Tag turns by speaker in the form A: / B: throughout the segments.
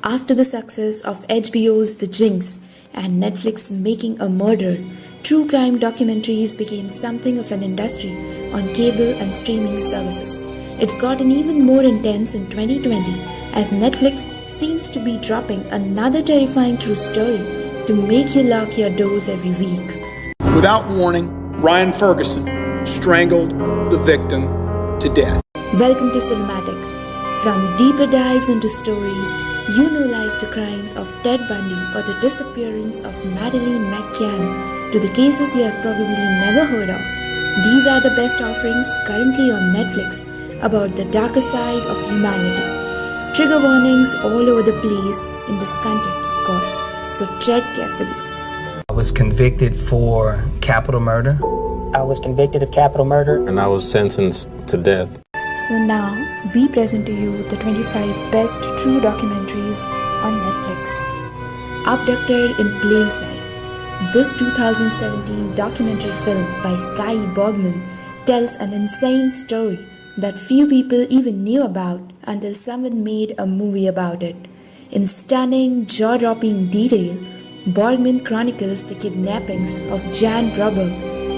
A: After the success of HBO's The Jinx and Netflix making a murder, true crime documentaries became something of an industry on cable and streaming services. It's gotten even more intense in 2020 as Netflix seems to be dropping another terrifying true story to make you lock your doors every week.
B: Without warning, Ryan Ferguson strangled the victim to death.
A: Welcome to Cinematic. From deeper dives into stories you know like the crimes of Ted Bundy or the disappearance of Madeline McCann to the cases you have probably never heard of, these are the best offerings currently on Netflix about the darker side of humanity. Trigger warnings all over the place in this content, of course, so tread carefully.
C: I was convicted for capital murder.
D: I was convicted of capital murder.
E: And I was sentenced to death.
A: So now, we present to you the 25 best true documentaries on Netflix. Abducted in Plain Sight. This 2017 documentary film by Sky Borgman tells an insane story that few people even knew about until someone made a movie about it. In stunning, jaw-dropping detail, Borgman chronicles the kidnappings of Jan Rubber,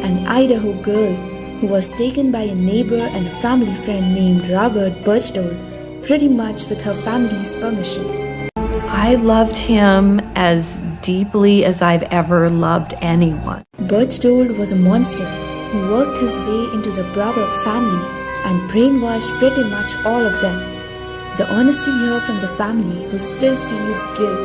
A: an Idaho girl who was taken by a neighbor and a family friend named Robert Birchdold, pretty much with her family's permission.
F: I loved him as deeply as I've ever loved anyone.
A: Birchdold was a monster who worked his way into the Broberg family and brainwashed pretty much all of them. The honesty here from the family who still feels guilt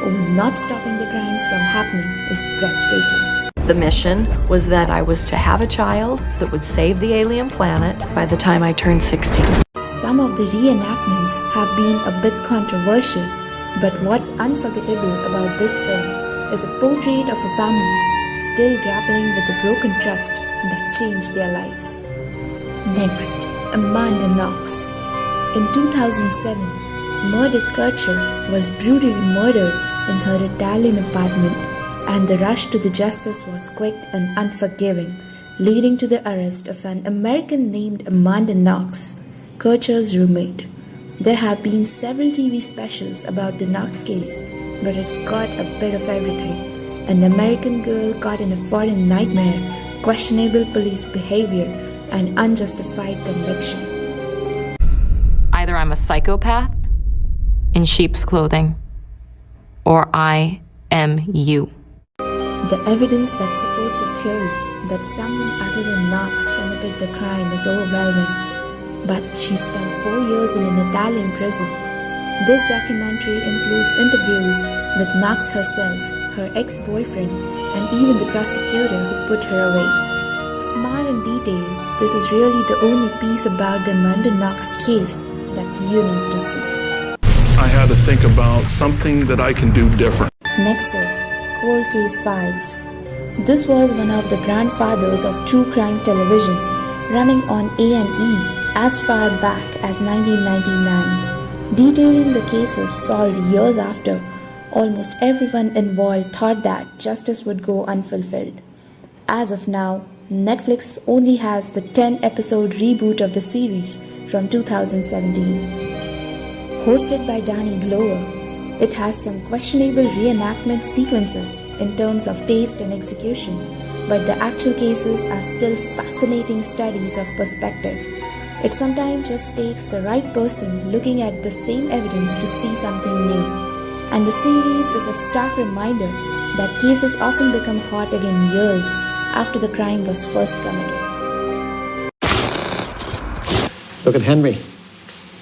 A: over not stopping the crimes from happening is breathtaking.
F: The mission was that I was to have a child that would save the alien planet by the time I turned 16.
A: Some of the reenactments have been a bit controversial, but what's unforgettable about this film is a portrait of a family still grappling with the broken trust that changed their lives. Next, Amanda Knox. In 2007, Meredith Kircher was brutally murdered in her Italian apartment, and the rush to the justice was quick and unforgiving, leading to the arrest of an American named Amanda Knox, Kircher's roommate. There have been several TV specials about the Knox case, but it's got a bit of everything. An American girl caught in a foreign nightmare, questionable police behavior, and unjustified conviction.
G: Either I'm a psychopath in sheep's clothing, or I am you.
A: The evidence that supports a theory that someone other than Knox committed the crime is overwhelming, but she spent 4 years in an Italian prison. This documentary includes interviews with Knox herself, her ex-boyfriend, and even the prosecutor who put her away. Smart and detailed, this is really the only piece about the Amanda Knox case that you need to see.
H: I had to think about something that I can do different.
A: Next is Cold Case Files. This was one of the grandfathers of true crime television, running on A&E as far back as 1999. Detailing the cases solved years after, almost everyone involved thought that justice would go unfulfilled. As of now, Netflix only has the 10-episode reboot of the series from 2017. Hosted by Danny Glover, it has some questionable reenactment sequences in terms of taste and execution, but the actual cases are still fascinating studies of perspective. It sometimes just takes the right person looking at the same evidence to see something new. And the series is a stark reminder that cases often become hot again years after the crime was first committed.
I: Look at Henry.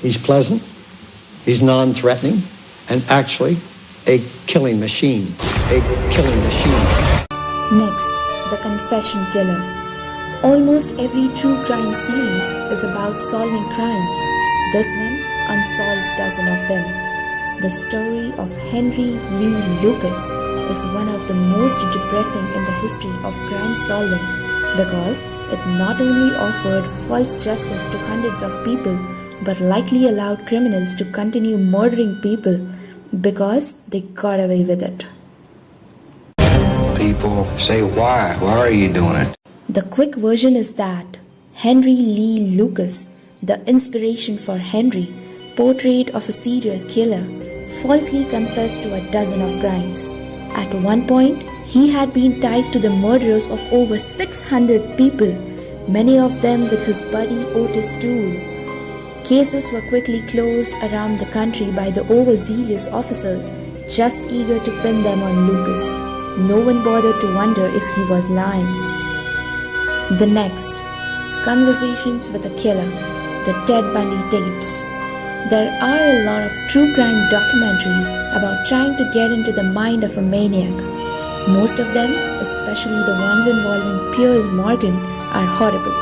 I: He's pleasant, he's non-threatening, and actually a killing machine. A killing machine.
A: Next, The Confession Killer. Almost every true crime series is about solving crimes. This one unsolves dozens of them. The story of Henry Lee Lucas is one of the most depressing in the history of crime solving because it not only offered false justice to hundreds of people but likely allowed criminals to continue murdering people because they got away with it.
J: People say, why? Why are you doing it?
A: The quick version is that Henry Lee Lucas, the inspiration for Henry, portrait of a serial killer, falsely confessed to a dozen of crimes. At one point, he had been tied to the murders of over 600 people, many of them with his buddy Otis Toole. Cases were quickly closed around the country by the overzealous officers, just eager to pin them on Lucas. No one bothered to wonder if he was lying. The next, Conversations with a Killer, the Ted Bundy tapes. There are a lot of true crime documentaries about trying to get into the mind of a maniac. Most of them, especially the ones involving Piers Morgan, are horrible.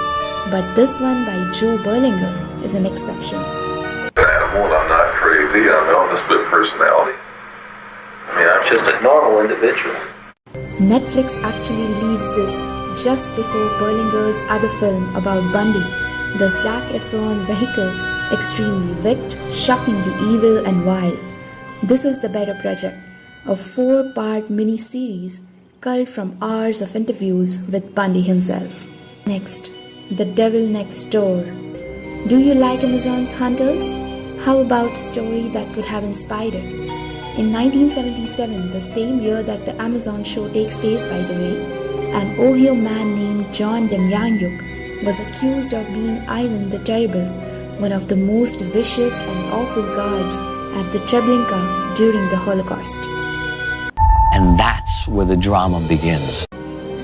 A: But this one by Joe Berlinger is an exception.
K: Animal, and I'm not crazy. I'm on the split personality. I'm just a normal individual.
A: Netflix actually released this just before Berlinger's other film about Bundy, the Zac Efron vehicle, extremely wicked, shockingly evil and wild. This is the better project, a 4-part mini-series culled from hours of interviews with Bundy himself. Next, The Devil Next Door. Do you like Amazon's Hunters? How about a story that could have inspired it? In 1977, the same year that the Amazon show takes place, by the way, an Ohio man named John Demjanjuk was accused of being Ivan the Terrible, one of the most vicious and awful guards at the Treblinka during the Holocaust.
L: And that's where the drama begins.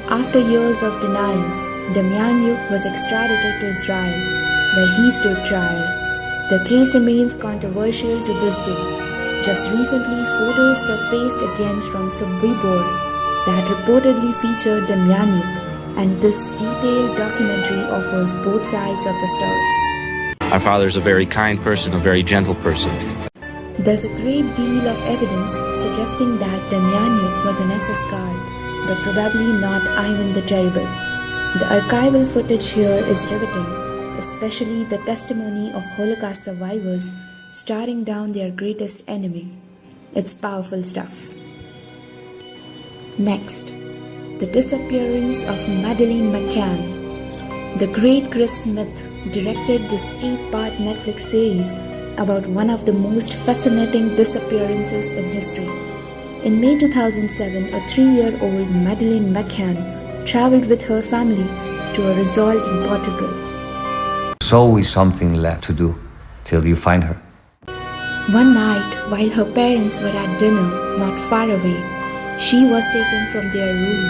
A: After years of denials, Demjanjuk was extradited to Israel, where he stood trial. The case remains controversial to this day. Just recently, photos surfaced again from Sobibor that reportedly featured Demjanjuk, and this detailed documentary offers both sides of the story.
L: Our father's a very kind person, a very gentle person.
A: There's a great deal of evidence suggesting that Demjanjuk was an SS guard, but probably not Ivan the Terrible. The archival footage here is riveting, especially the testimony of Holocaust survivors staring down their greatest enemy. It's powerful stuff. Next, The Disappearance of Madeline McCann. The great Chris Smith directed this 8-part Netflix series about one of the most fascinating disappearances in history. In May 2007, a 3-year-old Madeline McCann traveled with her family to a resort in Portugal.
J: There's always something left to do till you find her.
A: One night, while her parents were at dinner not far away, she was taken from their room,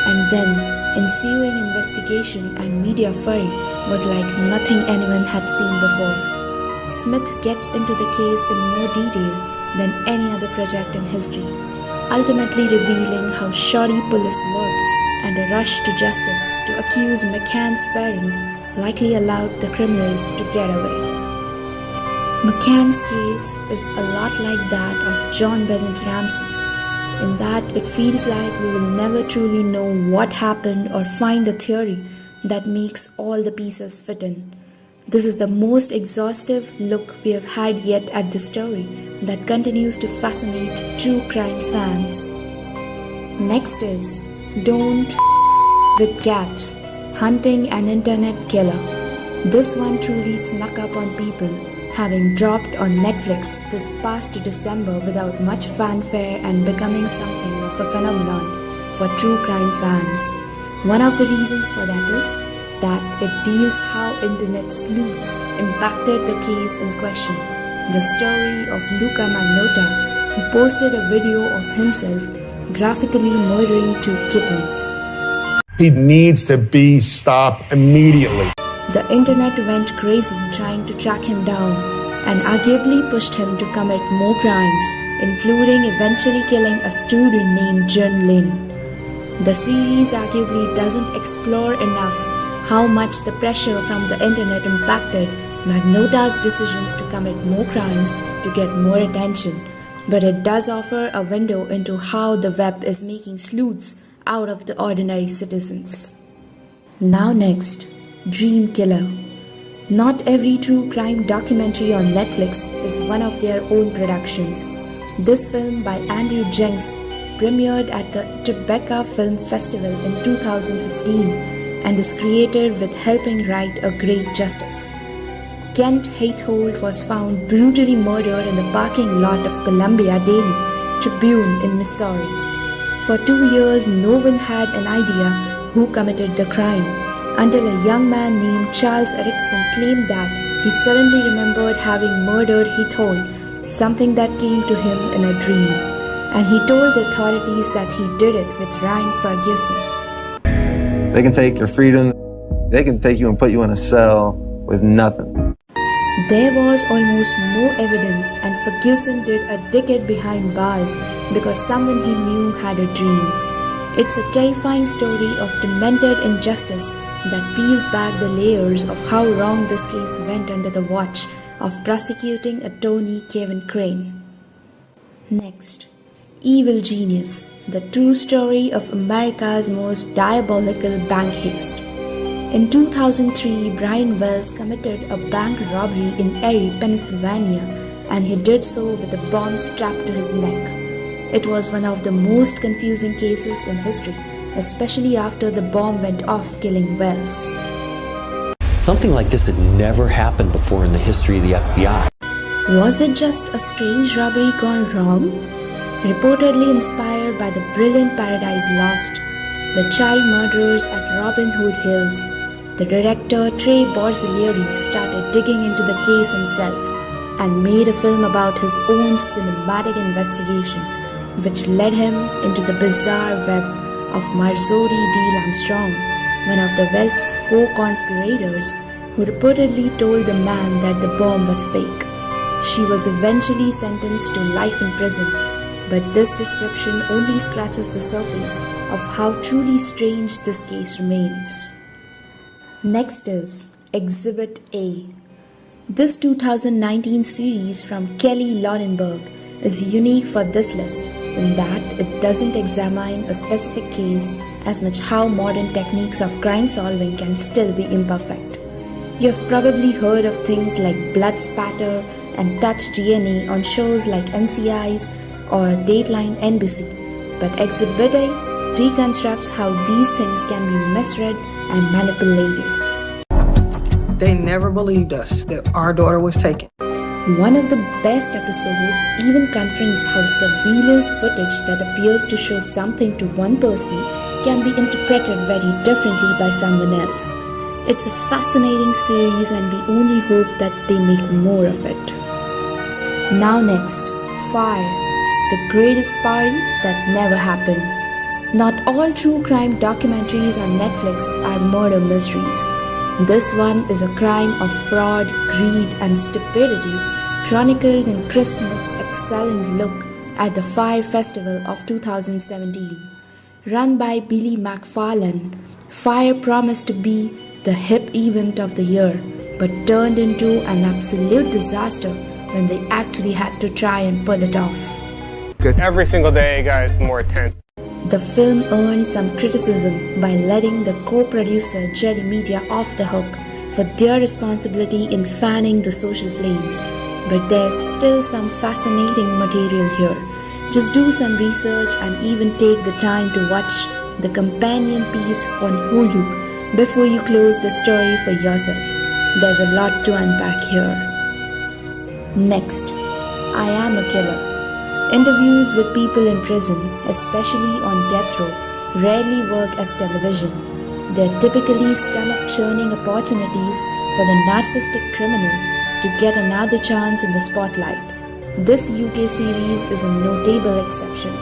A: and then ensuing investigation and media fury was like nothing anyone had seen before. Smith gets into the case in more detail than any other project in history, ultimately revealing how shoddy police work and a rush to justice to accuse McCann's parents likely allowed the criminals to get away. McCann's case is a lot like that of John Bennett Ramsey, in that it feels like we will never truly know what happened or find a theory that makes all the pieces fit in. This is the most exhaustive look we have had yet at the story that continues to fascinate true crime fans. Next is Don't with Cats, Hunting an Internet Killer. This one truly snuck up on people, having dropped on Netflix this past December without much fanfare and becoming something of a phenomenon for true crime fans. One of the reasons for that is that it deals how internet sleuths impacted the case in question. The story of Luca Magnotta, who posted a video of himself graphically murdering 2 kittens.
M: He needs to be stopped immediately.
A: The internet went crazy trying to track him down and arguably pushed him to commit more crimes, including eventually killing a student named Jun Lin. The series arguably doesn't explore enough how much the pressure from the internet impacted Magnotta's decisions to commit more crimes to get more attention, but it does offer a window into how the web is making sleuths out of the ordinary citizens. Now next, Dream Killer. Not every true crime documentary on Netflix is one of their own productions. This film by Andrew Jinx premiered at the Tribeca Film Festival in 2015 and is created with helping write a great justice. Kent Haythold was found brutally murdered in the parking lot of Columbia Daily Tribune in Missouri. For 2 years, no one had an idea who committed the crime, until a young man named Charles Erickson claimed that he suddenly remembered having murdered Haythold, something that came to him in a dream, and he told the authorities that he did it with Ryan Ferguson.
N: They can take your freedom, they can take you and put you in a cell with nothing.
A: There was almost no evidence, and Ferguson did a decade behind bars because someone he knew had a dream. It's a terrifying story of demented injustice that peels back the layers of how wrong this case went under the watch of prosecuting attorney Kevin Crane. Next, Evil Genius, the true story of America's most diabolical bank heist. In 2003, Brian Wells committed a bank robbery in Erie, Pennsylvania, and he did so with a bomb strapped to his neck. It was one of the most confusing cases in history, especially after the bomb went off, killing Wells.
O: Something like this had never happened before in the history of the FBI.
A: Was it just a strange robbery gone wrong? Reportedly inspired by the brilliant Paradise Lost, The Child Murderers at Robin Hood Hills, the director Trey Borzilieri started digging into the case himself and made a film about his own cinematic investigation, which led him into the bizarre web of Marjorie D. Armstrong, one of the Wells' co-conspirators who reportedly told the man that the bomb was fake. She was eventually sentenced to life in prison, but this description only scratches the surface of how truly strange this case remains. Next is Exhibit A. This 2019 series from Kelly Laudenberg is unique for this list in that it doesn't examine a specific case as much how modern techniques of crime solving can still be imperfect. You've probably heard of things like blood spatter and touch DNA on shows like NCIS or Dateline NBC, but Exhibit A reconstructs how these things can be misread and manipulated.
P: They never believed us that our daughter was taken.
A: One of the best episodes even confronts how surveillance footage that appears to show something to one person can be interpreted very differently by someone else. It's a fascinating series and we only hope that they make more of it. Now next, Fire, the greatest party that never happened. Not all true crime documentaries on Netflix are murder mysteries. This one is a crime of fraud, greed, and stupidity, chronicled in Chris Smith's excellent look at the Fire Festival of 2017. Run by Billy McFarlane, Fire promised to be the hip event of the year, but turned into an absolute disaster when they actually had to try and pull it off.
Q: Because every single day it got more intense.
A: The film earned some criticism by letting the co-producer Jerry Media off the hook for their responsibility in fanning the social flames. But there's still some fascinating material here. Just do some research and even take the time to watch the companion piece on Hulu before you close the story for yourself. There's a lot to unpack here. Next, I Am a Killer. Interviews with people in prison, especially on death row, rarely work as television. They're typically stomach-churning opportunities for the narcissistic criminal to get another chance in the spotlight. This UK series is a notable exception.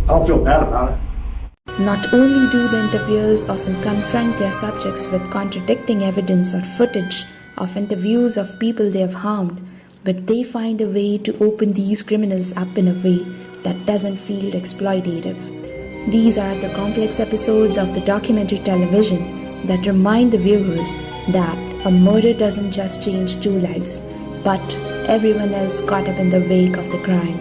M: I don't feel bad about it.
A: Not only do the interviewers often confront their subjects with contradicting evidence or footage of interviews of people they have harmed, but they find a way to open these criminals up in a way that doesn't feel exploitative. These are the complex episodes of the documentary television that remind the viewers that a murder doesn't just change two lives, but everyone else caught up in the wake of the crime.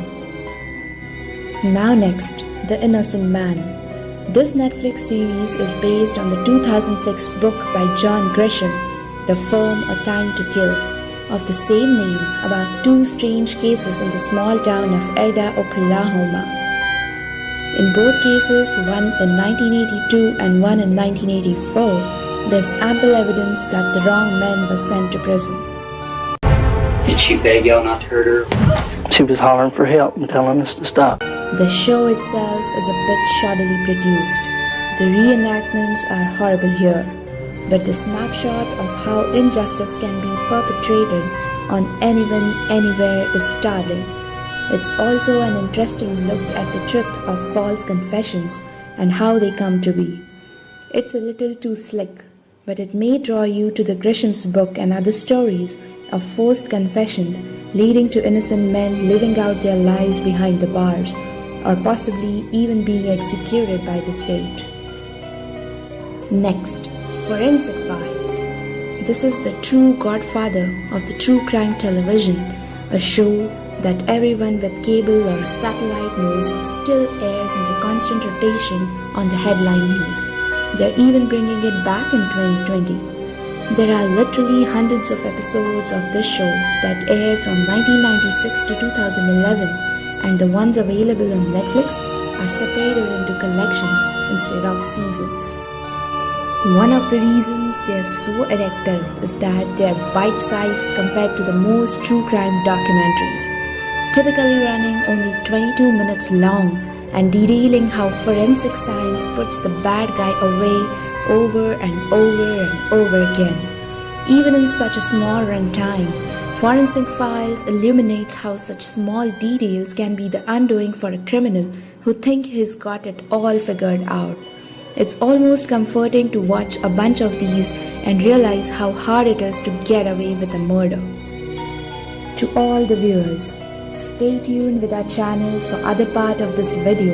A: Now next, The Innocent Man. This Netflix series is based on the 2006 book by John Grisham, The Firm A Time to Kill, of the same name, about two strange cases in the small town of Ada, Oklahoma. In both cases, one in 1982 and one in 1984, there's ample evidence that the wrong men were sent to prison.
R: Did she beg y'all not to hurt her? She was hollering for help and telling us to stop.
A: The show itself is a bit shoddily produced. The reenactments are horrible here, but the snapshot of how injustice can be perpetrated on anyone, anywhere is startling. It's also an interesting look at the truth of false confessions and how they come to be. It's a little too slick, but it may draw you to the Grisham's book and other stories of forced confessions leading to innocent men living out their lives behind the bars, or possibly even being executed by the state. Next, Forensic Files. This is the true godfather of the true crime television, a show that everyone with cable or satellite knows still airs into constant rotation on the headline news. They're even bringing it back in 2020. There are literally hundreds of episodes of this show that air from 1996 to 2011, and the ones available on Netflix are separated into collections instead of seasons. One of the reasons they are so addictive is that they are bite-sized compared to the most true crime documentaries, typically running only 22 minutes long and detailing how forensic science puts the bad guy away over and over and over again. Even in such a small runtime, Forensic Files illuminates how such small details can be the undoing for a criminal who thinks he's got it all figured out. It's almost comforting to watch a bunch of these and realize how hard it is to get away with a murder. To all the viewers, stay tuned with our channel for other part of this video,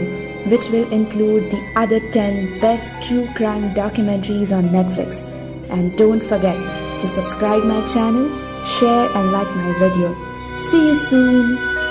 A: which will include the other 10 best true crime documentaries on Netflix. And don't forget to subscribe my channel, share and like my video. See you soon!